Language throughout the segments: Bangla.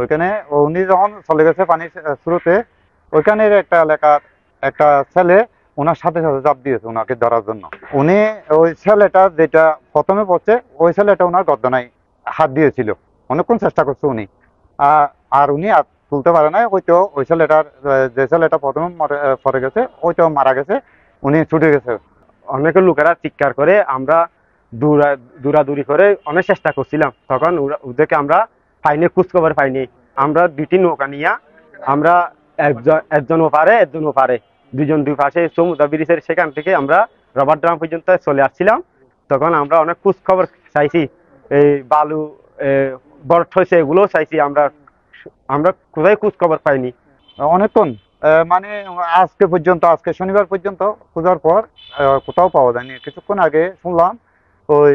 ওইখানে উনি যখন চলে গেছে পানির স্রোতে, ওইখানের একটা এলাকার একটা ছেলে ওনার সাথে সাথে চাপ দিয়েছে ওনাকে ধরার জন্য। উনি ওই ছেলেটা যেটা প্রথমে পড়ছে, ওই ছেলেটা ওনার গর্দনায় হাত দিয়েছিল, অনেকক্ষণ চেষ্টা করছে উনি। আর উনি আর তুলতে পারে নাই। হয়তো ওই ছেলেটার যে ছেলেটা প্রথমে পড়ে গেছে, হয়তো মারা গেছে, উনি ছুটে গেছে। অনেকে লোকেরা চিৎকার করে, আমরা দৌড়াদৌড়ি করে অনেক চেষ্টা করছিলাম, তখন ওদেরকে আমরা পাইনি, খোঁজখবর পাইনি। আমরা দুইটি নৌকা নিয়ে আমরা একজন ওপারে একজন ওপারে, দুজন দুই পাশে সমুদ্র ব্রিজের সেখান থেকে আমরা রবার ড্রাম পর্যন্ত চলে আসছিলাম। তখন আমরা অনেক খোঁজখবর চাইছি, এই বালু বরফ হয়েছে এগুলোও চাইছি, আমরা আমরা কোথায় খোঁজখবর পাইনি। অনেকক্ষণ মানে আজকে পর্যন্ত, আজকে শনিবার পর্যন্ত খোঁজার পর কোথাও পাওয়া যায়নি। কিছুক্ষণ আগে শুনলাম ওই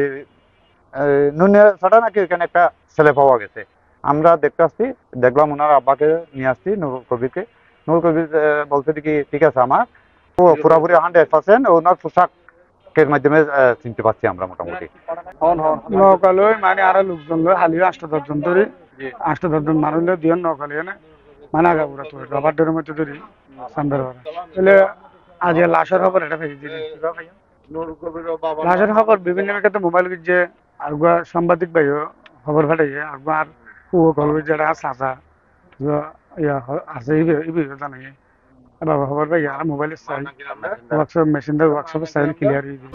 নুনের ছাড়া নাকি ওইখানে একটা ছেলে পাওয়া গেছে। আমরা দেখতে আসছি, দেখলাম ওনার আব্বাকে নিয়ে আসছি, নুরুল কবিরকে। নুরুল কবির বলছে কি ঠিক আছে, আমার পুরোপুরি 100% ওনার পোশাকের মাধ্যমে চিনতে পারছি আমরা মোটামুটি। নৌকা লই মানে আরো লোকজন লই হালিও 8-10 জন ধরি, 8-10 জন মানুষ লই দুজন নৌকা লই না মানে আগা পুরা তো রবার ডের মধ্যে ধরি সামনের তাহলে আজ লাশের খবর এটা ফেলে দিলি। লাশের খবর বিভিন্ন ক্ষেত্রে মোবাইল যে আর সাংবাদিক ভাই খবর ফাটাইছে, আর কুয়ো কল যেটা চাচা আছে এই বিষয়ে জানাই বাবা খবর পাই আর মোবাইলের চাই ওয়ার্কশপ মেশিন ওয়ার্কশপের চাই ক্লিয়ার হয়ে যায়।